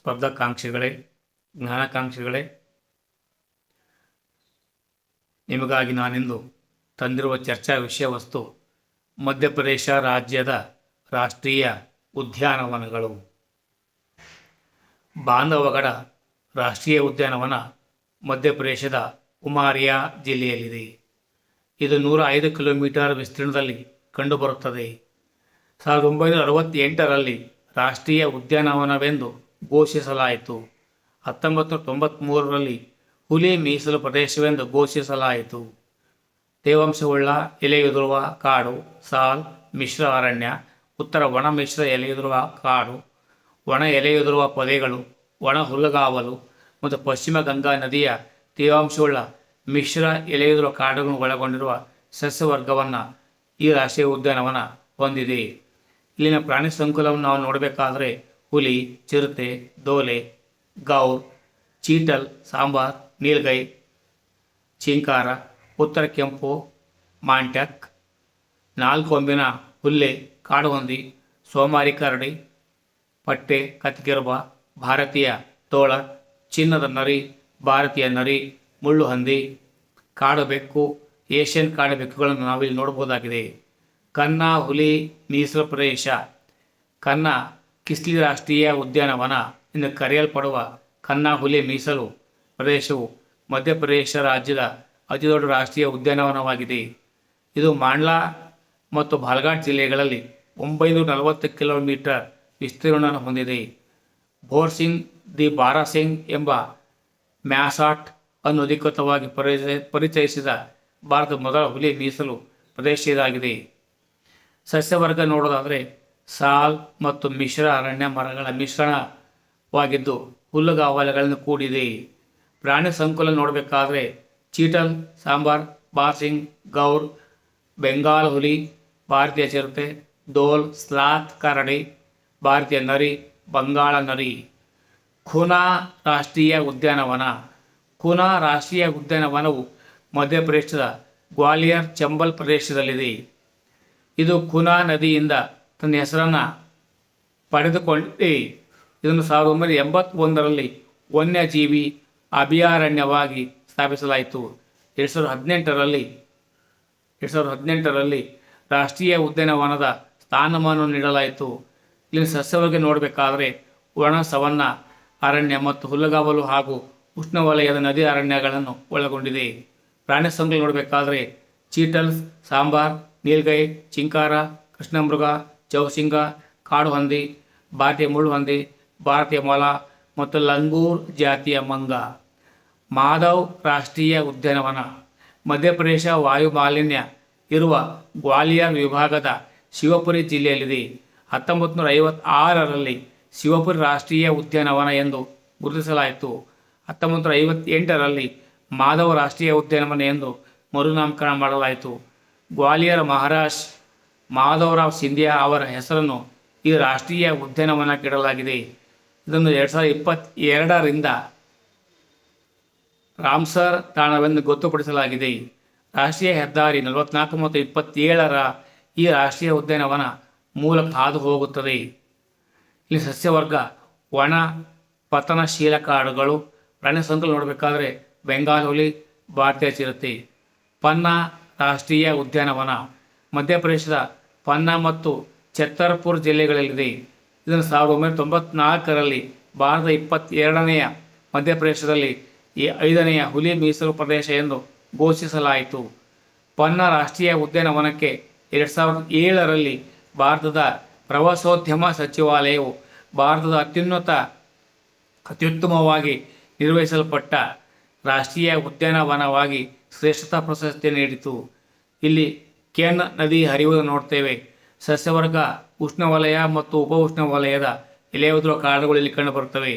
ಸ್ಪರ್ಧಾಕಾಂಕ್ಷಿಗಳೇ, ಜ್ಞಾನಾಕಾಂಕ್ಷಿಗಳೇ, ನಿಮಗಾಗಿ ನಾನಿಂದು ತಂದಿರುವ ಚರ್ಚಾ ವಿಷಯ ವಸ್ತು ಮಧ್ಯಪ್ರದೇಶ ರಾಜ್ಯದ ರಾಷ್ಟ್ರೀಯ ಉದ್ಯಾನವನಗಳು. ಬಾಂಧವಗಢ ರಾಷ್ಟ್ರೀಯ ಉದ್ಯಾನವನ ಮಧ್ಯಪ್ರದೇಶದ ಉಮಾರಿಯಾ ಜಿಲ್ಲೆಯಲ್ಲಿದೆ. ಇದು 105 ಕಿಲೋಮೀಟರ್ ವಿಸ್ತೀರ್ಣದಲ್ಲಿ ಕಂಡುಬರುತ್ತದೆ. 1968ರಲ್ಲಿ ರಾಷ್ಟ್ರೀಯ ಉದ್ಯಾನವನವೆಂದು ಘೋಷಿಸಲಾಯಿತು. 1993ರಲ್ಲಿ ಹುಲಿ ಮೀಸಲು ಪ್ರದೇಶವೆಂದು ಘೋಷಿಸಲಾಯಿತು. ತೇವಾಂಶವುಳ್ಳ ಎಲೆಯುದುರುವ ಕಾಡು, ಸಾಲ್ ಮಿಶ್ರ ಅರಣ್ಯ, ಉತ್ತರ ಒಣ ಮಿಶ್ರ ಎಲೆಯುದುರುವ ಕಾಡು, ಒಣ ಎಲೆಯುದುರುವ ಪೊದೆಗಳು, ಒಣ ಹುಲ್ಲುಗಾವಲು ಮತ್ತು ಪಶ್ಚಿಮ ಗಂಗಾ ನದಿಯ ತೇವಾಂಶವುಳ್ಳ ಮಿಶ್ರ ಎಲೆಯುದುರುವ ಕಾಡುಗಳನ್ನು ಒಳಗೊಂಡಿರುವ ಸಸ್ಯವರ್ಗವನ್ನು ಈ ರಾಷ್ಟ್ರೀಯ ಉದ್ಯಾನವನ ಹೊಂದಿದೆ. ಇಲ್ಲಿನ ಪ್ರಾಣಿ ಸಂಕುಲವನ್ನು ನಾವು ನೋಡಬೇಕಾದರೆ ಹುಲಿ, ಚಿರತೆ, ದೋಲೆ, ಗೌರ್, ಚೀಟಲ್, ಸಾಂಬಾರ್, ನೀಲ್ಗೈ, ಚಿಂಕಾರ, ಉತ್ತರ ಕೆಂಪು ಮಾಂಟ್ಯಾಕ್, 4 ಕೊಂಬಿನ ಹುಲ್ಲೆ, ಕಾಡುಹಂದಿ, ಸೋಮಾರಿ ಕರಡಿ, ಪಟ್ಟೆ, ಕತ್ಕಿರ್ಬ, ಭಾರತೀಯ ತೋಳ, ಚಿನ್ನದ ನರಿ, ಭಾರತೀಯ ನರಿ, ಮುಳ್ಳು ಹಂದಿ, ಕಾಡು ಬೆಕ್ಕು, ಏಷ್ಯನ್ ಕಾಡು ಬೆಕ್ಕುಗಳನ್ನು ನಾವಿಲ್ಲಿ ನೋಡಬಹುದಾಗಿದೆ. ಕನ್ನಾ ಹುಲಿ ಮೀಸಲು ಪ್ರದೇಶ. ಕನ್ನಾ ಕಿಸ್ಲಿ ರಾಷ್ಟ್ರೀಯ ಉದ್ಯಾನವನ ಎಂದು ಕರೆಯಲ್ಪಡುವ ಕನ್ನಾ ಹುಲಿ ಮೀಸಲು ಪ್ರದೇಶವು ಮಧ್ಯಪ್ರದೇಶ ರಾಜ್ಯದ ಅತಿದೊಡ್ಡ ರಾಷ್ಟ್ರೀಯ ಉದ್ಯಾನವನವಾಗಿದೆ. ಇದು ಮಾಂಡ್ಲಾ ಮತ್ತು ಬಾಲ್ಘಾಟ್ ಜಿಲ್ಲೆಗಳಲ್ಲಿ 940 ಕಿಲೋಮೀಟರ್ ವಿಸ್ತೀರ್ಣವನ್ನು ಹೊಂದಿದೆ. ಭೋರ್ಸಿಂಗ್ ದಿ ಬಾರಾಸಿಂಗ್ ಎಂಬ ಮ್ಯಾಸಾಟ್ ಅನ್ನು ಅಧಿಕೃತವಾಗಿ ಪರಿಚಯಿಸಿದ ಭಾರತದ ಮೊದಲ ಹುಲಿ ಮೀಸಲು ಪ್ರದೇಶ ಇದಾಗಿದೆ. ಸಸ್ಯವರ್ಗ ನೋಡೋದಾದರೆ ಸಾಲ್ ಮತ್ತು ಮಿಶ್ರ ಅರಣ್ಯ ಮರಗಳ ಮಿಶ್ರಣವಾಗಿದ್ದು ಹುಲ್ಲುಗಾವಲುಗಳಿಂದ ಕೂಡಿದೆ. ಪ್ರಾಣಿ ಸಂಕುಲ ನೋಡಬೇಕಾದ್ರೆ ಚೀಟಲ್, ಸಾಂಬಾರ್, ಬಾರ್ಸಿಂಗ್, ಗೌರ್, ಬೆಂಗಾಲ್ ಹುಲಿ, ಭಾರತೀಯ ಚಿರತೆ, ದೋಲ್, ಸ್ಲಾತ್ ಕರಡಿ, ಭಾರತೀಯ ನರಿ, ಬಂಗಾಳ ನರಿ. ಖುನಾ ರಾಷ್ಟ್ರೀಯ ಉದ್ಯಾನವನ. ಖುನಾ ರಾಷ್ಟ್ರೀಯ ಉದ್ಯಾನವನವು ಮಧ್ಯಪ್ರದೇಶದ ಗ್ವಾಲಿಯರ್ ಚಂಬಲ್ ಪ್ರದೇಶದಲ್ಲಿದೆ. ಇದು ಖುನಾ ನದಿಯಿಂದ ತನ್ನ ಹೆಸರನ್ನು ಪಡೆದುಕೊಂಡಿದೆ. ಇದನ್ನು 1981ರಲ್ಲಿ ವನ್ಯಜೀವಿ ಅಭಯಾರಣ್ಯವಾಗಿ ಸ್ಥಾಪಿಸಲಾಯಿತು. 2018ರಲ್ಲಿ ರಾಷ್ಟ್ರೀಯ ಉದ್ಯಾನವನದ ಸ್ಥಾನಮಾನವನ್ನು ನೀಡಲಾಯಿತು. ಇಲ್ಲಿನ ಸಸ್ಯವರ್ಗ ನೋಡಬೇಕಾದರೆ ಒಣ ಸವನ್ನ ಅರಣ್ಯ ಮತ್ತು ಹುಲ್ಲುಗಾವಲು ಹಾಗೂ ಉಷ್ಣವಲಯದ ನದಿ ಅರಣ್ಯಗಳನ್ನು ಒಳಗೊಂಡಿದೆ. ಪ್ರಾಣಿ ಸಂಕುಲ ನೋಡಬೇಕಾದರೆ ಚೀಟಲ್ಸ್, ಸಾಂಬಾರ್, ನೀಲ್ಗೈ, ಚಿಂಕಾರ, ಕೃಷ್ಣಮೃಗ, ಚೌಸಿಂಗ, ಕಾಡುಹಂದಿ, ಭಾರತೀಯ ಮುಳ್ಳುಹಂದಿ, ಭಾರತೀಯ ಮೊಲ ಮತ್ತು ಲಂಗೂರ್ ಜಾತಿಯ ಮಂಗ. ಮಾಧವ್ ರಾಷ್ಟ್ರೀಯ ಉದ್ಯಾನವನ. ಮಧ್ಯಪ್ರದೇಶ ವಾಯು ಮಾಲಿನ್ಯ ಇರುವ ಗ್ವಾಲಿಯರ್ ವಿಭಾಗದ ಶಿವಪುರಿ ಜಿಲ್ಲೆಯಲ್ಲಿದೆ. 1956ರಲ್ಲಿ ಶಿವಪುರಿ ರಾಷ್ಟ್ರೀಯ ಉದ್ಯಾನವನ ಎಂದು ಗುರುತಿಸಲಾಯಿತು. 1958ರಲ್ಲಿ ಮಾಧವ್ ರಾಷ್ಟ್ರೀಯ ಉದ್ಯಾನವನ ಎಂದು ಮರುನಾಮಕರಣ ಮಾಡಲಾಯಿತು. ಗ್ವಾಲಿಯರ್ ಮಹಾರಾಜ್ ಮಾಧವರಾವ್ ಸಿಂಧಿಯಾ ಅವರ ಹೆಸರನ್ನು ಈ ರಾಷ್ಟ್ರೀಯ ಉದ್ಯಾನವನಕ್ಕೆ ಇಡಲಾಗಿದೆ. ಇದನ್ನು 2022ರಿಂದ ರಾಮ್ಸರ್ ತಾಣವೆಂದು ಗೊತ್ತುಪಡಿಸಲಾಗಿದೆ. ರಾಷ್ಟ್ರೀಯ ಹೆದ್ದಾರಿ 44 ಮತ್ತು 27ರ ಈ ರಾಷ್ಟ್ರೀಯ ಉದ್ಯಾನವನ ಮೂಲಕ ಹಾದು ಹೋಗುತ್ತದೆ. ಇಲ್ಲಿ ಸಸ್ಯವರ್ಗ ಒಣ ಪತನಶೀಲ ಕಾಡುಗಳು. ಪ್ರಾಣಿ ಸಂಕುಲ ನೋಡಬೇಕಾದ್ರೆ ಬೆಂಗಾಲ್ ಹುಲಿ, ಭಾರತೀಯ ಚಿರತೆ. ಪನ್ನಾ ರಾಷ್ಟ್ರೀಯ ಉದ್ಯಾನವನ ಮಧ್ಯಪ್ರದೇಶದ ಪನ್ನಾ ಮತ್ತು ಛತ್ತರ್ಪುರ್ ಜಿಲ್ಲೆಗಳಲ್ಲಿದೆ. ಇದನ್ನು 1994ರಲ್ಲಿ ಭಾರತದ 22ನೆಯ ಮಧ್ಯಪ್ರದೇಶದಲ್ಲಿ 5ನೆಯ ಹುಲಿ ಮೀಸಲು ಪ್ರದೇಶ ಎಂದು ಘೋಷಿಸಲಾಯಿತು. ಪನ್ನಾ ರಾಷ್ಟ್ರೀಯ ಉದ್ಯಾನವನಕ್ಕೆ 2007ರಲ್ಲಿ ಭಾರತದ ಪ್ರವಾಸೋದ್ಯಮ ಸಚಿವಾಲಯವು ಭಾರತದ ಅತ್ಯುತ್ತಮವಾಗಿ ನಿರ್ವಹಿಸಲ್ಪಟ್ಟ ರಾಷ್ಟ್ರೀಯ ಉದ್ಯಾನವನವಾಗಿ ಶ್ರೇಷ್ಠತಾ ಪ್ರಶಸ್ತಿ ನೀಡಿತು. ಇಲ್ಲಿ ಕೆನ್ ನದಿ ಹರಿಯುವುದು ನೋಡ್ತೇವೆ. ಸಸ್ಯವರ್ಗ ಉಷ್ಣವಲಯ ಮತ್ತು ಉಪ ಉಷ್ಣವಲಯದ ಎಲೆಯುದುರುವ ಕಾಡುಗಳು ಇಲ್ಲಿ ಕಂಡುಬರುತ್ತವೆ.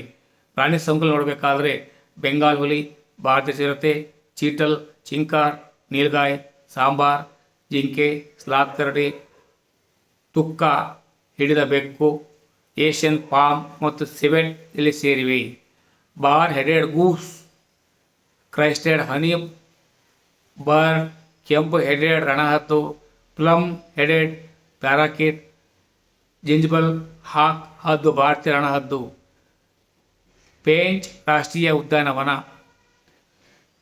ಪ್ರಾಣಿ ಸಂಕುಲ ನೋಡಬೇಕಾದ್ರೆ ಬೆಂಗಾಲ್ ಹುಲಿ, ಭಾರತೀಯ ಚಿರತೆ, ಚೀಟಲ್, ಚಿಂಕಾರ್, ನೀಲ್ಗಾಯ್, ಸಾಂಬಾರ್, ಜಿಂಕೆ, ಸ್ಲಾತ್ ಕರಡಿ, ತುಕ್ಕ ಹಿಡಿದ ಬೆಕ್ಕು, ಏಷ್ಯನ್ ಪಾಮ್ ಮತ್ತು ಸಿವೆಟ್ ಇಲ್ಲಿ ಸೇರಿವೆ. ಬಾರ್ ಹೆಡೆಡ್ ಗೂಸ್, ಕ್ರೈಸ್ಟೆಡ್ ಹನಿ ಬರ್ಡ್, ಕೆಂಪು ಹೆಡೆಡ್ ರಣಹದ್ದು, ಪ್ಲಮ್ ಹೆಡೆಡ್ ಪ್ಯಾರಾಕಿಟ್, ಜಿಂಜ್ಬಲ್ ಹಾಕ್ ಹದ್ದು ಭಾರತೀಯ ರಣಹದ್ದು, ಪೇಂಚ್ ರಾಷ್ಟ್ರೀಯ ಉದ್ಯಾನವನ.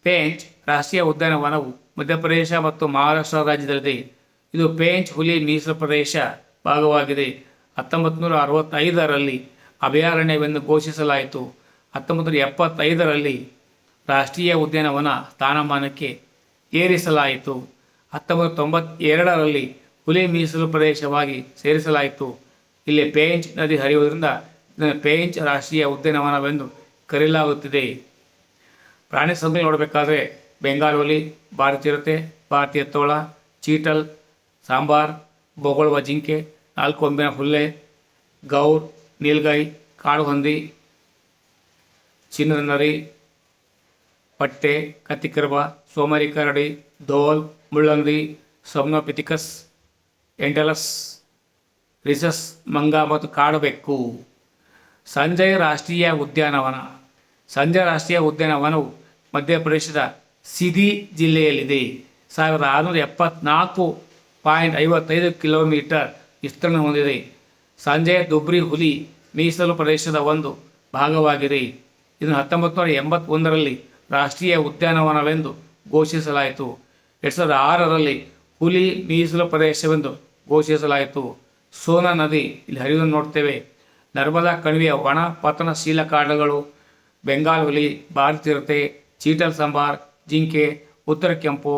ಪೇಂಚ್ ರಾಷ್ಟ್ರೀಯ ಉದ್ಯಾನವನವು ಮಧ್ಯಪ್ರದೇಶ ಮತ್ತು ಮಹಾರಾಷ್ಟ್ರ ರಾಜ್ಯದಲ್ಲಿದೆ. ಇದು ಪೇಂಚ್ ಹುಲಿ ಮೀಸಲು ಪ್ರದೇಶ ಭಾಗವಾಗಿದೆ. 1965ರಲ್ಲಿ ಅಭಯಾರಣ್ಯವೆಂದು ಘೋಷಿಸಲಾಯಿತು. 1975ರಲ್ಲಿ ರಾಷ್ಟ್ರೀಯ ಉದ್ಯಾನವನ ಸ್ಥಾನಮಾನಕ್ಕೆ ಏರಿಸಲಾಯಿತು. 1992ರಲ್ಲಿ ಹುಲಿ ಮೀಸಲು ಪ್ರದೇಶವಾಗಿ ಸೇರಿಸಲಾಯಿತು. ಇಲ್ಲಿ ಪೇಂಚ್ ನದಿ ಹರಿಯುವುದರಿಂದ ಇದನ್ನು ಪೇಂಚ್ ರಾಷ್ಟ್ರೀಯ ಉದ್ಯಾನವನವೆಂದು ಕರೆಯಲಾಗುತ್ತಿದೆ. ಪ್ರಾಣಿ ಸಂಗ್ರಹ ನೋಡಬೇಕಾದ್ರೆ ಬೆಂಗಾಲ್ ಹುಲಿ, ಭಾರತೀಯ ಚಿರತೆ, ಭಾರತೀಯ ತೋಳ, ಚೀಟಲ್, ಸಾಂಬಾರ್, ಬೊಗಳುವ ಜಿಂಕೆ, 4 ಕೊಂಬಿನ ಹುಲ್ಲೆ, ಗೌರ್, ನೀಲ್ಗೈ, ಕಾಡು ಹಂದಿ, ಚಿನ್ನದ ನರಿ, ಪಟ್ಟೆ, ಕತ್ತಿಕರ್ಬ, ಸೋಮಾರಿ ಕರಡಿ, ಧೋಲ್, ಮುಳ್ಳಂದಿ, ಸೊಮ್ನೋಪಿಥಿಕಸ್, ಎಂಟಲಸ್, ರಿಸಸ್, ಮಂಗ ಮತ್ತು ಕಾಡು ಬೆಕ್ಕು. ಸಂಜಯ್ ರಾಷ್ಟ್ರೀಯ ಉದ್ಯಾನವನ. ಸಂಜಯ್ ರಾಷ್ಟ್ರೀಯ ಉದ್ಯಾನವನವು ಮಧ್ಯಪ್ರದೇಶದ ಸಿಧಿ ಜಿಲ್ಲೆಯಲ್ಲಿದೆ. 1674.55 ಕಿಲೋಮೀಟರ್ ವಿಸ್ತೀರ್ಣ ಹೊಂದಿದೆ. ಸಂಜಯ್ ದುಬ್ರಿ ಹುಲಿ ಮೀಸಲು ಪ್ರದೇಶದ ಒಂದು ಭಾಗವಾಗಿದೆ. ಇದನ್ನು 1981ರಲ್ಲಿ ರಾಷ್ಟ್ರೀಯ ಉದ್ಯಾನವನವೆಂದು ಘೋಷಿಸಲಾಯಿತು. 2006ರಲ್ಲಿ ಹುಲಿ ಮೀಸಲು ಪ್ರದೇಶವೆಂದು ಘೋಷಿಸಲಾಯಿತು. ಸೋನಾ ನದಿ ಇಲ್ಲಿ ಹರಿಯುವುದನ್ನು ನೋಡ್ತೇವೆ. ನರ್ಮದಾ ಕಣಿವೆಯ ಒಣ ಪತನಶೀಲ ಕಾಡುಗಳು, ಬೆಂಗಾಲ್ ಹುಲಿ, ಭಾರತೀಯ ಚಿರತೆ, ಚೀಟಲ್ ಸಾಂಬಾರ್, ಜಿಂಕೆ, ಉತ್ತರ ಕೆಂಪು,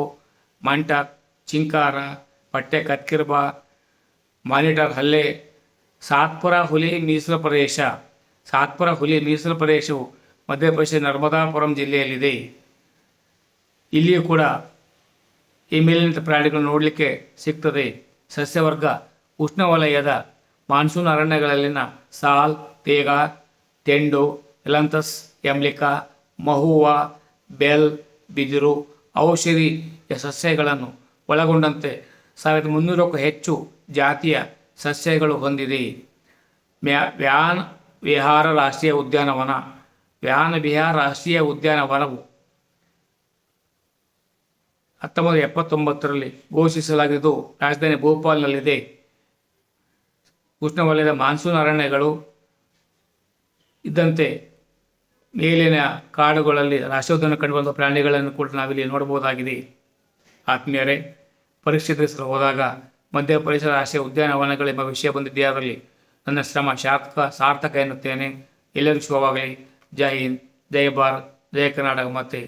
ಮಂಟಕ್, ಚಿಂಕಾರ, ಪಟ್ಟೆ ಕತ್ಕಿರ್ಬ, ಮಾನಿಟರ್ ಹಲ್ಲೆ. ಸಾತ್ಪುರ ಹುಲಿ ಮೀಸಲು ಪ್ರದೇಶ. ಸಾತ್ಪುರ ಹುಲಿ ಮೀಸಲು ಪ್ರದೇಶವು ಮಧ್ಯಪ್ರದೇಶದ ನರ್ಮದಾಪುರಂ ಜಿಲ್ಲೆಯಲ್ಲಿದೆ. ಇಲ್ಲಿಯೂ ಕೂಡ ಈ ಮೇಲಿನ ಪ್ರಾಣಿಗಳು ನೋಡಲಿಕ್ಕೆ ಸಿಗ್ತದೆ. ಸಸ್ಯವರ್ಗ ಉಷ್ಣವಲಯದ ಮಾನ್ಸೂನ್ ಅರಣ್ಯಗಳಲ್ಲಿನ ಸಾಲ್, ತೇಗ, ತೆಂಡು, ಎಲಂಥಸ್, ಯಮ್ಲಿಕಾ, ಮಹುವಾ, ಬೆಲ್, ಬಿದಿರು, ಔಷಧೀಯ ಸಸ್ಯಗಳನ್ನು ಒಳಗೊಂಡಂತೆ 1300ಕ್ಕೂ ಹೆಚ್ಚು ಜಾತಿಯ ಸಸ್ಯಗಳು ಹೊಂದಿದೆ. ವ್ಯಾನ್ ವಿಹಾರ ರಾಷ್ಟ್ರೀಯ ಉದ್ಯಾನವನ. ವ್ಯಾನ್ ವಿಹಾರ ರಾಷ್ಟ್ರೀಯ ಉದ್ಯಾನವನವು 1979ರಲ್ಲಿ ಘೋಷಿಸಲಾಗಿದ್ದು ರಾಜಧಾನಿ ಭೋಪಾಲ್ನಲ್ಲಿದೆ. ಉಷ್ಣವಲಯದ ಮಾನ್ಸೂನ್ ಅರಣ್ಯಗಳು ಇದ್ದಂತೆ ಮೇಲಿನ ಕಾಡುಗಳಲ್ಲಿ ರಾಷ್ಟ್ರೋದ್ಯಾನ ಕಂಡುಬಂದ ಪ್ರಾಣಿಗಳನ್ನು ಕೂಡ ನಾವಿಲ್ಲಿ ನೋಡಬಹುದಾಗಿದೆ. ಆತ್ಮೀಯರೇ, ಪರೀಕ್ಷೆ ಎದುರಿಸಲು ಹೋದಾಗ ಮಧ್ಯಪ್ರದೇಶ ರಾಷ್ಟ್ರೀಯ ಉದ್ಯಾನವನಗಳೆಂಬ ವಿಷಯ ಬಂದಿದೆಯಾದಲ್ಲಿ ನನ್ನ ಶ್ರಮ ಸಾರ್ಥಕ ಎನ್ನುತ್ತೇನೆ. ಎಲ್ಲರಿಗೂ ಶುಭವಾಗಲಿ. ಜೈ ಹಿಂದ್, ಜೈ ಭಾರತ್, ಜೈ ಕರ್ನಾಟಕ ಮಾತೆ.